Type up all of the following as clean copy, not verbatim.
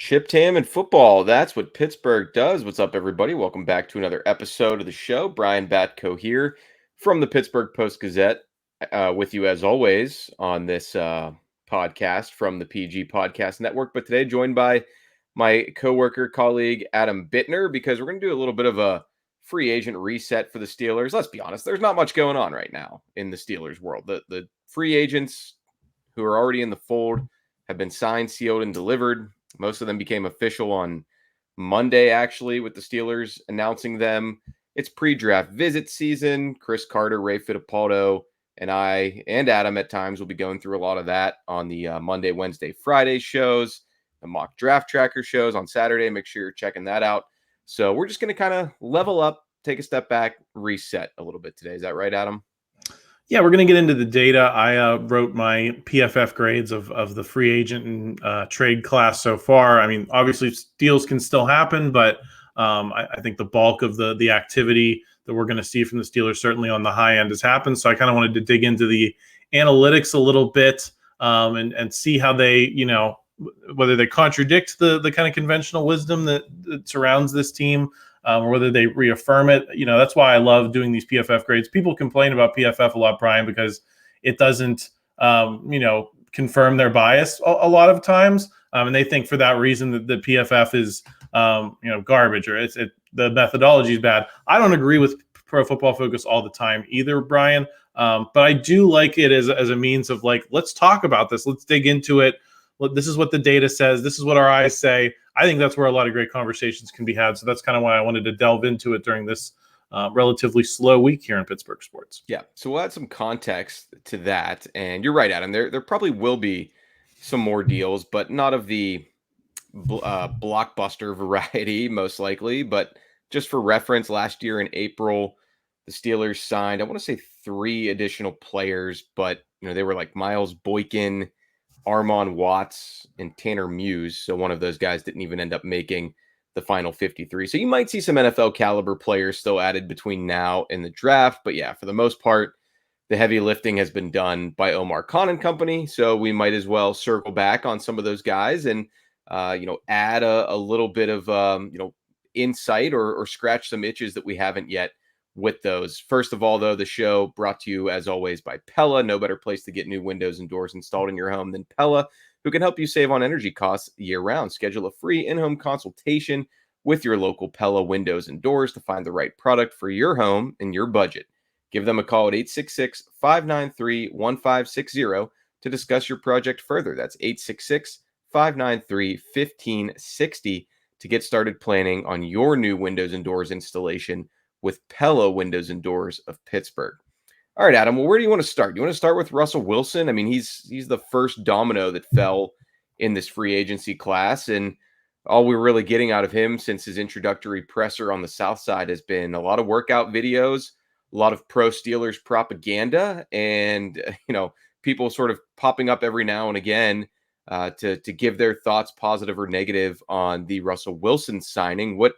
Chipped ham and football. That's what Pittsburgh does. What's up, everybody? Welcome back to another episode of the show. Brian Batko here from the Pittsburgh Post-Gazette with you as always on this podcast from the PG Podcast Network. But today joined by my coworker, colleague, Adam Bittner, because we're going to do a little bit of a free agent reset for the Steelers. Let's be honest, there's not much going on right now in the Steelers world. The free agents who are already in the fold have been signed, sealed, and delivered. Most of them became official on Monday, actually, with the Steelers announcing them. It's pre-draft visit season. Chris Carter, Ray Fittipaldo, and I and Adam at times will be going through a lot of that on the Monday, Wednesday, Friday shows, the mock draft tracker shows on Saturday. Make sure you're checking that out. So we're just going to kind of level up, take a step back, reset a little bit today. Is that right, Adam? Yeah, we're going to get into the data. I wrote my PFF grades of the free agent and trade class so far. I mean, obviously deals can still happen, but I think the bulk of the activity that we're going to see from the Steelers, certainly on the high end, has happened. So I kind of wanted to dig into the analytics a little bit and see how they, whether they contradict the kind of conventional wisdom that surrounds this team. Or whether they reaffirm it. That's why I love doing these PFF grades. People complain about PFF a lot, Brian, because it doesn't, confirm their bias a lot of times. And they think for that reason that the PFF is, garbage or the methodology is bad. I don't agree with Pro Football Focus all the time either, Brian. But I do like it as a means of let's talk about this. Let's dig into it. This is what the data says. This is what our eyes say. I think that's where a lot of great conversations can be had. So that's kind of why I wanted to delve into it during this relatively slow week here in Pittsburgh sports. Yeah. So we'll add some context to that. And you're right, Adam. There probably will be some more deals, but not of the blockbuster variety, most likely. But just for reference, last year in April, the Steelers signed, I want to say 3 additional players, but they were like Miles Boykin, Armon Watts, and Tanner Muse. So one of those guys didn't even end up making the final 53. So you might see some NFL caliber players still added between now and the draft. But yeah, for the most part, the heavy lifting has been done by Omar Khan and company. So we might as well circle back on some of those guys and, add a little bit of, insight or scratch some itches that we haven't yet with those. First of all, though, the show brought to you, as always, by Pella. No better place to get new windows and doors installed in your home than Pella, who can help you save on energy costs year-round. Schedule a free in-home consultation with your local Pella windows and doors to find the right product for your home and your budget. Give them a call at 866-593-1560 to discuss your project further. That's 866-593-1560 to get started planning on your new windows and doors installation with Pella Windows and Doors of Pittsburgh. All right, Adam, well, where do you want to start? You want to start with Russell Wilson? I mean, he's the first domino that fell in this free agency class, and all we're really getting out of him since his introductory presser on the South Side has been a lot of workout videos, a lot of pro Steelers propaganda, and, people sort of popping up every now and again to give their thoughts, positive or negative, on the Russell Wilson signing. What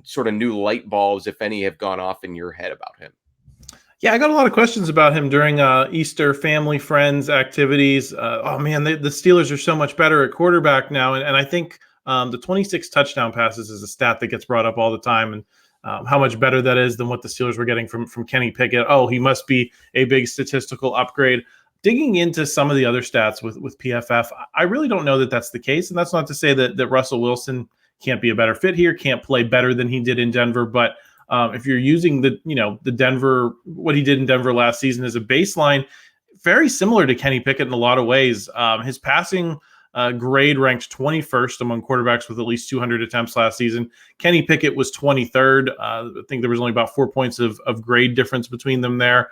sort of new light bulbs, if any, have gone off in your head about him? Yeah, I got a lot of questions about him during Easter family, friends, activities. Oh, man, the Steelers are so much better at quarterback now. And I think the 26 touchdown passes is a stat that gets brought up all the time. And how much better that is than what the Steelers were getting from Kenny Pickett. Oh, he must be a big statistical upgrade. Digging into some of the other stats with PFF, I really don't know that that's the case. And that's not to say that Russell Wilson can't be a better fit here, can't play better than he did in Denver. But if you're using the Denver, what he did in Denver last season as a baseline, very similar to Kenny Pickett in a lot of ways. His passing grade ranked 21st among quarterbacks with at least 200 attempts last season. Kenny Pickett was 23rd. I think there was only about 4 points of grade difference between them there.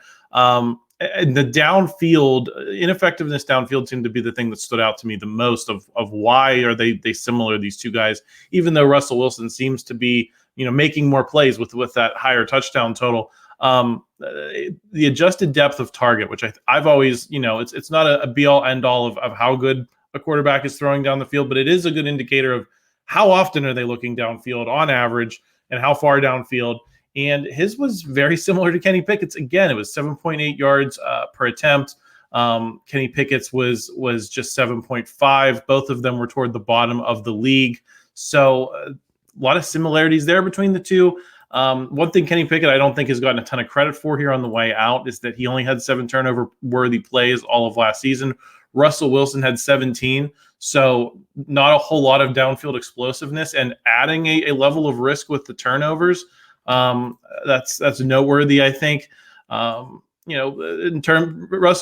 And the downfield, ineffectiveness downfield seemed to be the thing that stood out to me the most of why are they similar, these two guys, even though Russell Wilson seems to be, making more plays with that higher touchdown total. The adjusted depth of target, which I've always, it's not a be all end all of how good a quarterback is throwing down the field, but it is a good indicator of how often are they looking downfield on average and how far downfield. And his was very similar to Kenny Pickett's. Again, it was 7.8 yards per attempt. Kenny Pickett's was just 7.5. Both of them were toward the bottom of the league. So a lot of similarities there between the two. One thing Kenny Pickett I don't think has gotten a ton of credit for here on the way out is that he only had 7 turnover-worthy plays all of last season. Russell Wilson had 17, so not a whole lot of downfield explosiveness, and adding a level of risk with the turnovers, that's noteworthy, I think. Russell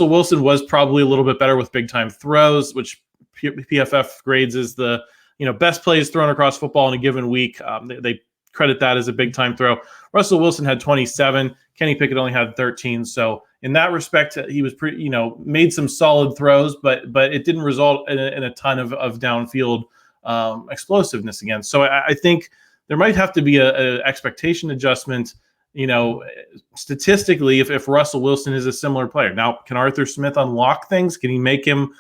Wilson was probably a little bit better with big-time throws, which PFF grades as the best plays thrown across football in a given week. They credit that as a big-time throw. Russell Wilson had 27. Kenny Pickett only had 13. So in that respect, he was pretty, made some solid throws, but it didn't result in a ton of downfield explosiveness again. So I think there might have to be a expectation adjustment, statistically, if Russell Wilson is a similar player. Now, can Arthur Smith unlock things? Can he make him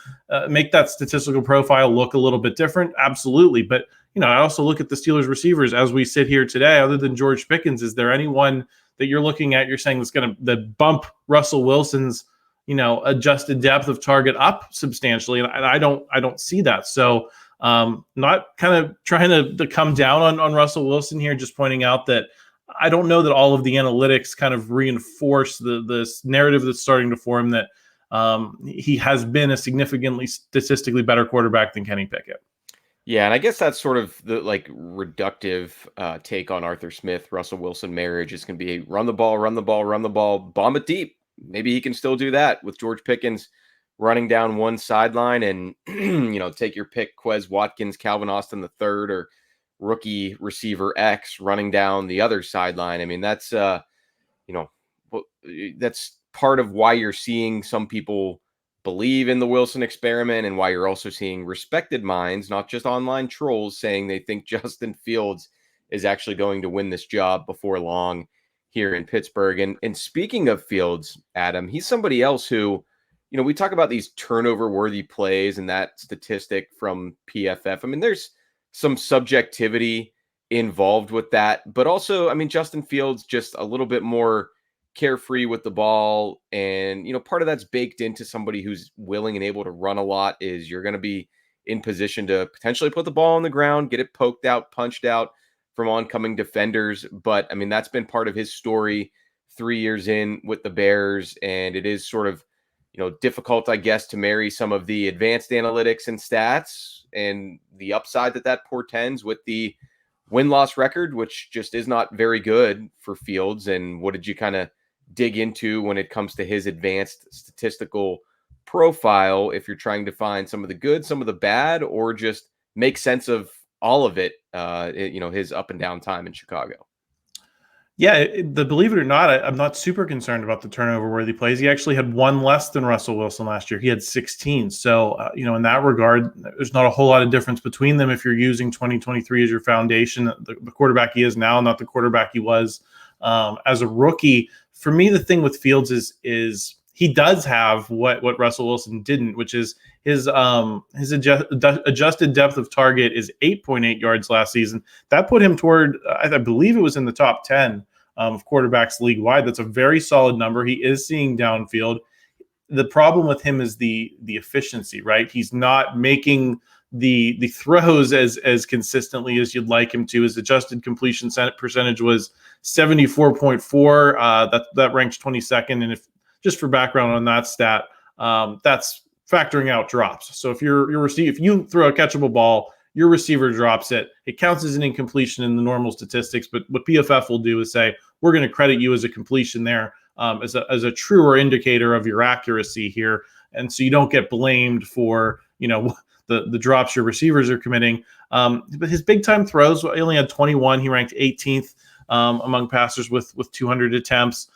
make that statistical profile look a little bit different? Absolutely. But I also look at the Steelers receivers as we sit here today. Other than George Pickens, is there anyone that you're looking at, you're saying that's going to bump Russell Wilson's, adjusted depth of target up substantially? And I don't see that. So not kind of trying to come down on Russell Wilson here, just pointing out that I don't know that all of the analytics kind of reinforce this narrative that's starting to form that he has been a significantly statistically better quarterback than Kenny Pickett. Yeah, and I guess that's sort of the reductive take on Arthur Smith, Russell Wilson marriage. It's going to be run the ball, bomb it deep. Maybe he can still do that with George Pickens running down one sideline and, take your pick, Quez Watkins, Calvin Austin the third, or rookie receiver X running down the other sideline. I mean, that's, that's part of why you're seeing some people believe in the Wilson experiment, and why you're also seeing respected minds, not just online trolls, saying they think Justin Fields is actually going to win this job before long here in Pittsburgh. And speaking of Fields, Adam, he's somebody else who, we talk about these turnover-worthy plays and that statistic from PFF. I mean, there's some subjectivity involved with that, but also, Justin Fields just a little bit more carefree with the ball. And, part of that's baked into somebody who's willing and able to run a lot is you're going to be in position to potentially put the ball on the ground, get it poked out, punched out from oncoming defenders. But that's been part of his story 3 years in with the Bears. And it is sort of, difficult, I guess, to marry some of the advanced analytics and stats and the upside that portends with the win-loss record, which just is not very good for Fields. And what did you kind of dig into when it comes to his advanced statistical profile, if you're trying to find some of the good, some of the bad, or just make sense of all of it, his up and down time in Chicago? Yeah, believe it or not, I'm not super concerned about the turnover-worthy plays. He actually had one less than Russell Wilson last year. He had 16. So, in that regard, there's not a whole lot of difference between them if you're using 2023 as your foundation. The quarterback he is now, not the quarterback he was as a rookie. For me, the thing with Fields is he does have what Russell Wilson didn't, which is his adjusted depth of target is 8.8 yards last season. That put him toward, I believe it was in the top 10 of quarterbacks league-wide. That's a very solid number. He is seeing downfield. The problem with him is the efficiency, right? He's not making the throws as consistently as you'd like him to. His adjusted completion percentage was 74.4. That ranks 22nd. And if just for background on that stat, that's factoring out drops. So if if you throw a catchable ball, your receiver drops it, it counts as an incompletion in the normal statistics. But what PFF will do is say, we're going to credit you as a completion there, as a truer indicator of your accuracy here. And so you don't get blamed for, the drops your receivers are committing. But his big time throws, he only had 21. He ranked 18th among passers with 200 attempts.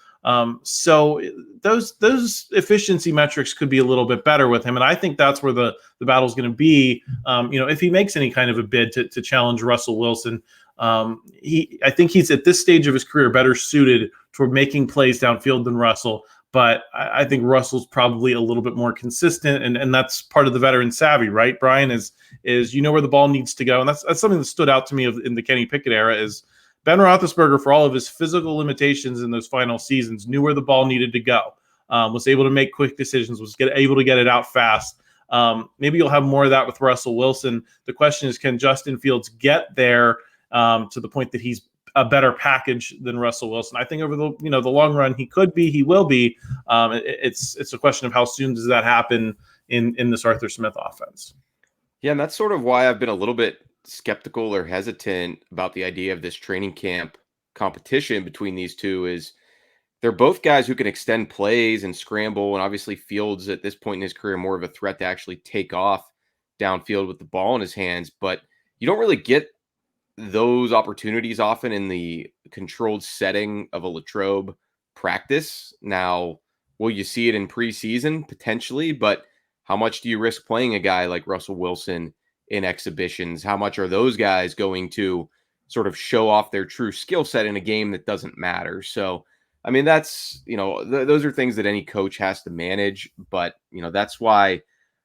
So those efficiency metrics could be a little bit better with him. And I think that's where the battle is going to be. If he makes any kind of a bid to challenge Russell Wilson, I think he's at this stage of his career better suited toward making plays downfield than Russell. But I think Russell's probably a little bit more consistent, and that's part of the veteran savvy, right, Brian? Is where the ball needs to go, and that's something that stood out to me in the Kenny Pickett era. Is Ben Roethlisberger, for all of his physical limitations in those final seasons, knew where the ball needed to go. was able to make quick decisions, was able to get it out fast. Maybe you'll have more of that with Russell Wilson. The question is, can Justin Fields get there to the point that he's a better package than Russell Wilson? I think over the the long run, he could be, he will be. It's a question of how soon does that happen in this Arthur Smith offense. Yeah, and that's sort of why I've been a little bit skeptical or hesitant about the idea of this training camp competition between these two. Is they're both guys who can extend plays and scramble, and obviously Fields at this point in his career more of a threat to actually take off downfield with the ball in his hands, but you don't really get those opportunities often in the controlled setting of a Latrobe practice. Now, will you see it in preseason? Potentially, but how much do you risk playing a guy like Russell Wilson in exhibitions? How much are those guys going to sort of show off their true skill set in a game that doesn't matter? So, I mean, that's, those are things that any coach has to manage. But, that's why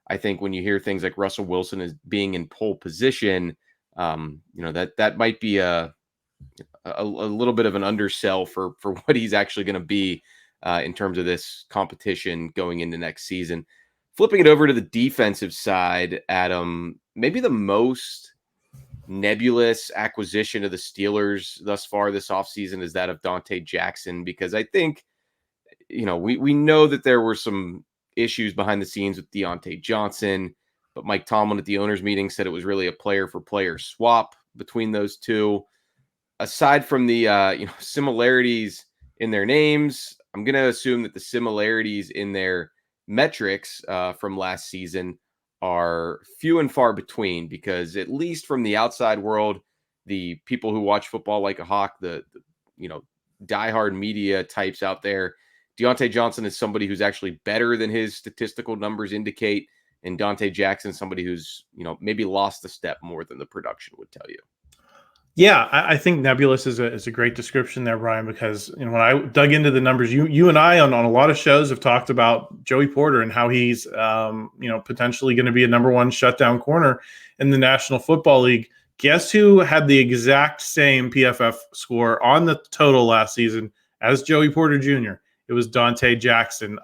I think when you hear things like Russell Wilson is being in pole position, that might be a little bit of an undersell for what he's actually going to be in terms of this competition going into next season. Flipping it over to the defensive side, Adam, maybe the most nebulous acquisition of the Steelers thus far this offseason is that of Dante Jackson, because I think, we know that there were some issues behind the scenes with Donte Jackson, but Mike Tomlin at the owners meeting said it was really a player for player swap between those two. Aside from the similarities in their names, I'm going to assume that the similarities in their metrics from last season are few and far between, because at least from the outside world, the people who watch football like a hawk, the diehard media types out there, Diontae Johnson is somebody who's actually better than his statistical numbers indicate, and Dante Jackson somebody who's maybe lost a step more than the production would tell you. Yeah, I think nebulous is a great description there, Brian, because when I dug into the numbers, you and I on a lot of shows have talked about Joey Porter and how he's potentially going to be a number one shutdown corner in the National Football League. Guess who had the exact same PFF score on the total last season as Joey Porter Jr.? It was Donte Jackson.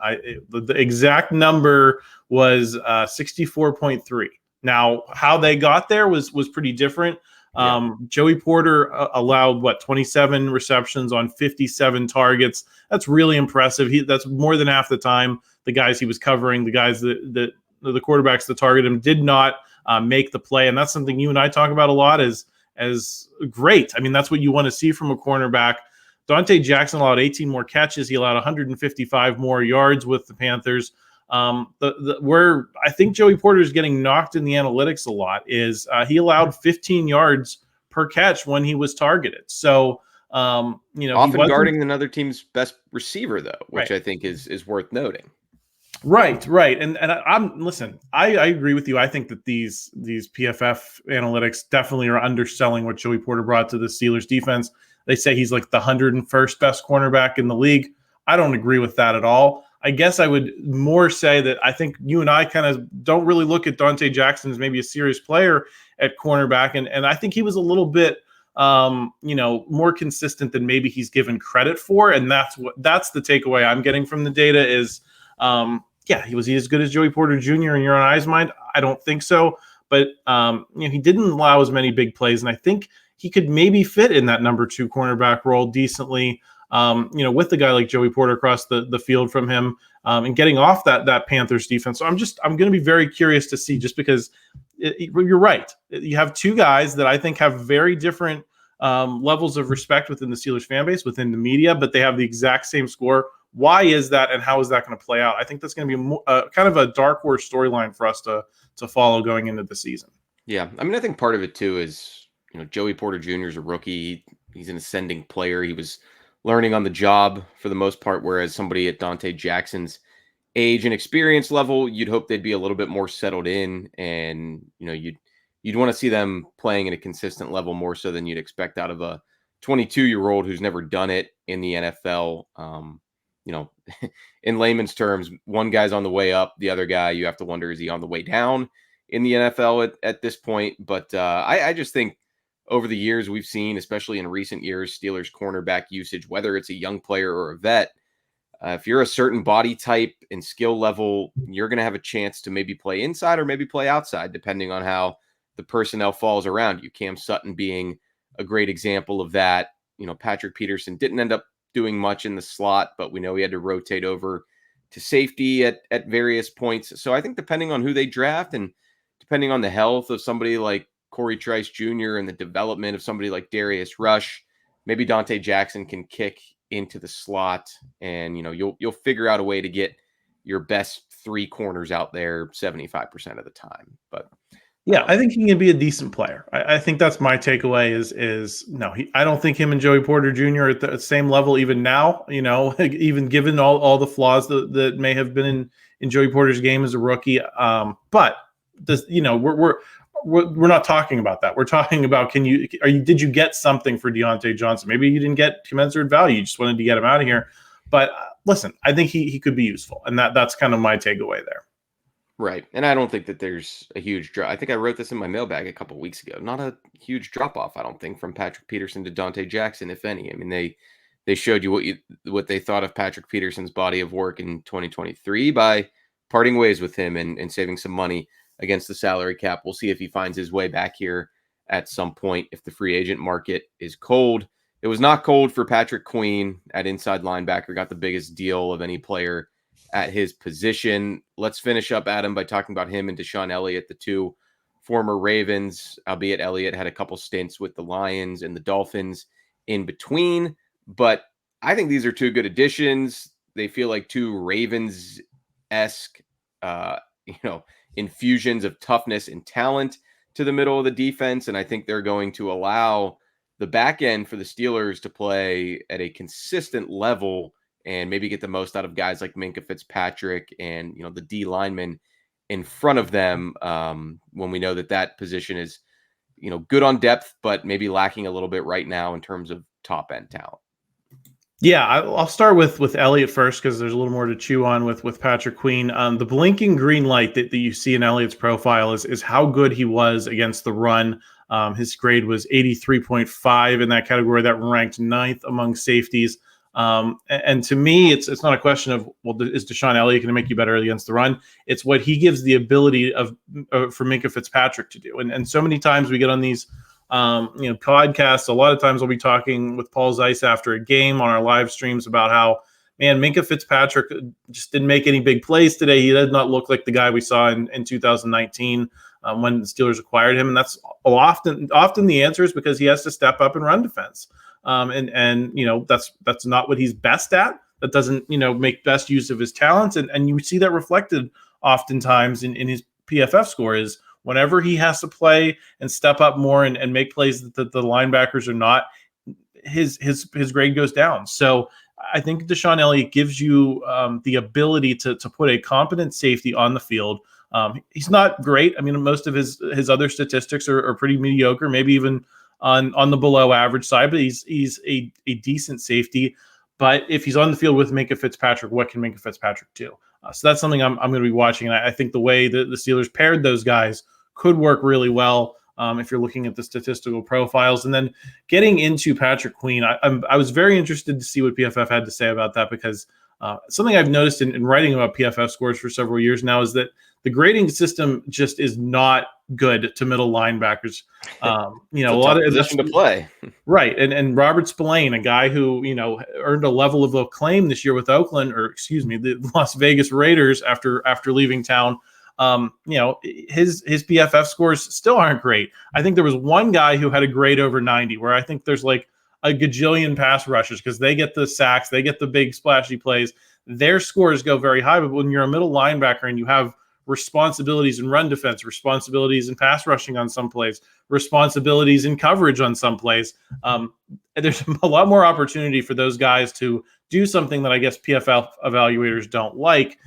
The exact number was 64.3. Now, how they got there was pretty different. Joey Porter allowed 27 receptions on 57 targets. That's really impressive. That's more than half the time the guys he was covering, the guys that the quarterbacks that targeted him did not make the play. And that's something you and I talk about a lot as great. I mean, that's what you want to see from a cornerback. Donte Jackson allowed 18 more catches. He allowed 155 more yards with the Panthers. Where I think Joey Porter is getting knocked in the analytics a lot is he allowed 15 yards per catch when he was targeted. So, often guarding another team's best receiver, though, which right. I think is worth noting. Right. And I agree with you. I think that these PFF analytics definitely are underselling what Joey Porter brought to the Steelers defense. They say he's like the 101st best cornerback in the league. I don't agree with that at all. I guess I would more say that I think you and I kind of don't really look at Donte Jackson as maybe a serious player at cornerback. And I think he was a little bit, more consistent than maybe he's given credit for. And that's the takeaway I'm getting from the data is, was he as good as Joey Porter Jr. in your own eyes mind? I don't think so. But, he didn't allow as many big plays. And I think he could maybe fit in that number 2 cornerback role decently. With a guy like Joey Porter across the field from him, and getting off that Panthers defense. So I'm going to be very curious to see, just because you're right. You have 2 guys that I think have very different levels of respect within the Steelers fan base, within the media, but they have the exact same score. Why is that, and how is that going to play out? I think that's going to be kind of a dark horse storyline for us to follow going into the season. Yeah, I mean, I think part of it too is Joey Porter Jr. is a rookie. He's an ascending player. He was learning on the job for the most part, whereas somebody at Donte Jackson's age and experience level, you'd hope they'd be a little bit more settled in, and you'd want to see them playing at a consistent level more so than you'd expect out of a 22-year-old who's never done it in the NFL. In layman's terms, one guy's on the way up, the other guy, you have to wonder, is he on the way down in the NFL at this point? But I just think over the years we've seen, especially in recent years, Steelers cornerback usage, whether it's a young player or a vet, If you're a certain body type and skill level, you're going to have a chance to maybe play inside or maybe play outside, depending on how the personnel falls around you. Cam Sutton being a great example of that. Patrick Peterson didn't end up doing much in the slot, but we know he had to rotate over to safety at various points. So I think depending on who they draft and depending on the health of somebody like Corey Trice Jr. and the development of somebody like Darius Rush, maybe Dante Jackson can kick into the slot, and you'll figure out a way to get your best three corners out there 75% of the time. But yeah, I think he can be a decent player. I think that's my takeaway is no, I don't think him and Joey Porter Jr. are at the same level even now, even given all the flaws that may have been in Joey Porter's game as a rookie. But this, we're not talking about that. We're talking about did you get something for Deontay Johnson? Maybe you didn't get commensurate value. You just wanted to get him out of here. But listen, I think he could be useful, and that's kind of my takeaway there. Right. And I don't think that there's a huge drop. I think I wrote this in my mailbag a couple of weeks ago. Not a huge drop off, I don't think, from Patrick Peterson to Dante Jackson, if any. I mean, they showed you what they thought of Patrick Peterson's body of work in 2023 by parting ways with him and saving some money against the salary cap. We'll see if he finds his way back here at some point if the free agent market is cold. It was not cold for Patrick Queen at inside linebacker. Got the biggest deal of any player at his position. Let's finish up, Adam, by talking about him and DeShon Elliott, the two former Ravens, albeit Elliott had a couple stints with the Lions and the Dolphins in between. But I think these are two good additions. They feel like two Ravens-esque, infusions of toughness and talent to the middle of the defense. And I think they're going to allow the back end for the Steelers to play at a consistent level and maybe get the most out of guys like Minkah Fitzpatrick and, the D linemen in front of them when we know that position is, good on depth, but maybe lacking a little bit right now in terms of top end talent. Yeah, I'll start with Elliott first because there's a little more to chew on with Patrick Queen. The blinking green light that you see in Elliott's profile is how good he was against the run. His grade was 83.5 in that category. That ranked 9th among safeties. And to me, it's not a question of, is DeShon Elliott going to make you better against the run? It's what he gives the ability for Minkah Fitzpatrick to do. And so many times we get on these podcasts. A lot of times I'll be talking with Paul Zeiss after a game on our live streams about how, man, Minkah Fitzpatrick just didn't make any big plays today. He does not look like the guy we saw in 2019 when the Steelers acquired him. And that's often the answer is because he has to step up and run defense. That's not what he's best at. That doesn't, make best use of his talents. And you see that reflected oftentimes in his PFF score is whenever he has to play and step up more and make plays that the linebackers are not, his grade goes down. So I think DeShon Elliott gives you the ability to put a competent safety on the field. He's not great. I mean, most of his other statistics are pretty mediocre, maybe even on the below average side, but he's a decent safety. But if he's on the field with Minkah Fitzpatrick, what can Minkah Fitzpatrick do? So that's something I'm going to be watching. And I think the way that the Steelers paired those guys could work really well if you're looking at the statistical profiles. And then getting into Patrick Queen, I was very interested to see what PFF had to say about that because something I've noticed in writing about PFF scores for several years now is that the grading system just is not good to middle linebackers. A lot of position to play. Right. And Robert Spillane, a guy who, earned a level of acclaim this year with Oakland, the Las Vegas Raiders after leaving town. His PFF scores still aren't great. I think there was one guy who had a grade over 90 where I think there's like a gajillion pass rushers because they get the sacks, they get the big splashy plays. Their scores go very high. But when you're a middle linebacker and you have responsibilities in run defense, responsibilities in pass rushing on some plays, responsibilities in coverage on some plays, there's a lot more opportunity for those guys to do something that I guess PFF evaluators don't like.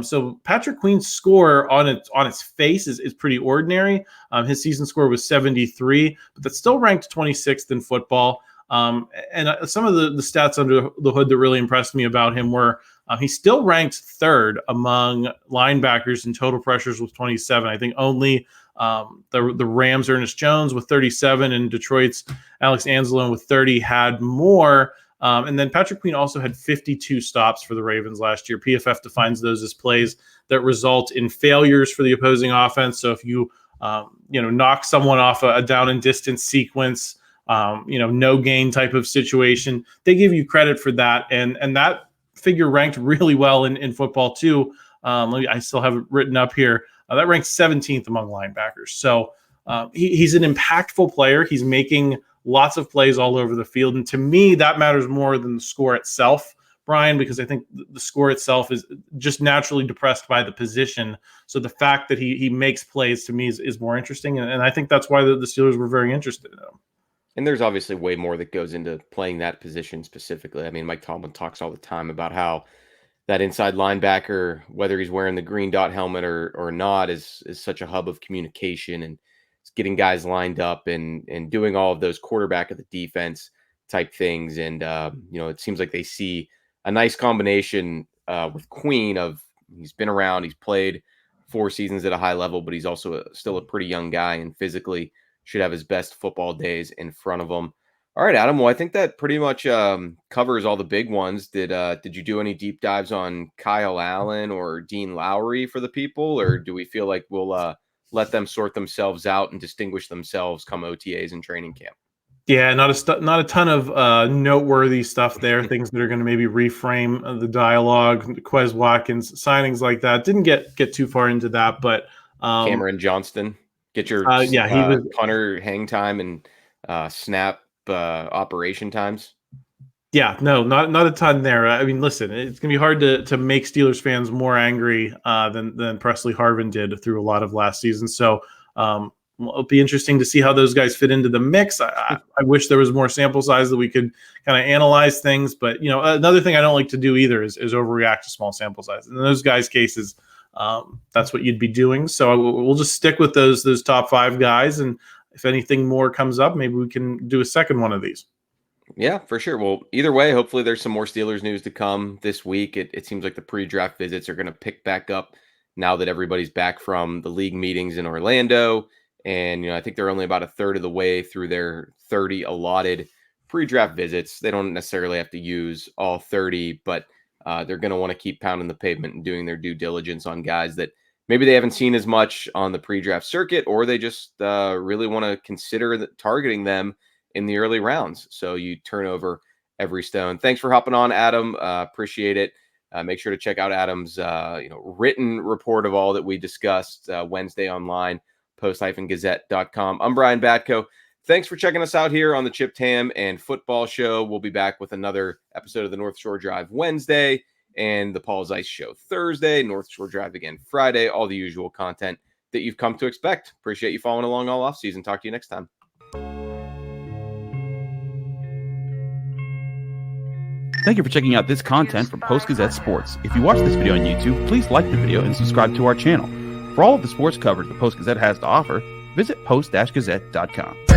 So Patrick Queen's score on its face is pretty ordinary. His season score was 73, but that's still ranked 26th in football. And some of the stats under the hood that really impressed me about him were he's still ranked 3rd among linebackers in total pressures with 27. I think only the Rams' Ernest Jones with 37 and Detroit's Alex Anzalone with 30 had more. And then Patrick Queen also had 52 stops for the Ravens last year. PFF defines those as plays that result in failures for the opposing offense. So if you knock someone off a down and distance sequence, no gain type of situation, they give you credit for that. And that figure ranked really well in football too. I still have it written up here. That ranks 17th among linebackers. So he's an impactful player. He's making lots of plays all over the field. And to me, that matters more than the score itself, Brian, because I think the score itself is just naturally depressed by the position. So the fact that he makes plays to me is more interesting. And I think that's why the Steelers were very interested in him. And there's obviously way more that goes into playing that position specifically. I mean, Mike Tomlin talks all the time about how that inside linebacker, whether he's wearing the green dot helmet or not, is such a hub of communication, and it's getting guys lined up and doing all of those quarterback of the defense type things. And, it seems like they see a nice combination with Queen of he's been around, he's played 4 seasons at a high level, but he's also still a pretty young guy and physically should have his best football days in front of him. All right, Adam. Well, I think that pretty much covers all the big ones. Did you do any deep dives on Kyle Allen or Dean Lowry for the people, or do we feel like we'll let them sort themselves out and distinguish themselves come OTAs and training camp? Yeah, not a ton of noteworthy stuff there. Things that are going to maybe reframe the dialogue. Quez Watkins signings like that didn't get too far into that, but Cameron Johnston, get your he was punter hang time and snap operation times. Yeah, no, not a ton there. I mean, listen, it's gonna be hard to make Steelers fans more angry than Presley Harvin did through a lot of last season. So it'll be interesting to see how those guys fit into the mix. I wish there was more sample size that we could kind of analyze things. But another thing I don't like to do either is overreact to small sample size. In those guys' cases, that's what you'd be doing. So we'll just stick with those top 5 guys, and if anything more comes up, maybe we can do a second one of these. Yeah, for sure. Well, either way, hopefully there's some more Steelers news to come this week. It seems like the pre-draft visits are going to pick back up now that everybody's back from the league meetings in Orlando. And, I think they're only about a third of the way through their 30 allotted pre-draft visits. They don't necessarily have to use all 30, but they're going to want to keep pounding the pavement and doing their due diligence on guys that maybe they haven't seen as much on the pre-draft circuit, or they just really want to consider targeting them in the early rounds. So you turn over every stone. Thanks for hopping on, Adam. Appreciate it. Make sure to check out Adam's written report of all that we discussed Wednesday online, post-gazette.com. I'm Brian Batko. Thanks for checking us out here on the Chipped Ham and Football Show. We'll be back with another episode of the North Shore Drive Wednesday and the Paul Zeiss Show Thursday, North Shore Drive again Friday, all the usual content that you've come to expect. Appreciate you following along all offseason. Talk to you next time. Thank you for checking out this content from Post-Gazette Sports. If you watch this video on YouTube, please like the video and subscribe to our channel. For all of the sports coverage the Post-Gazette has to offer, visit post-gazette.com.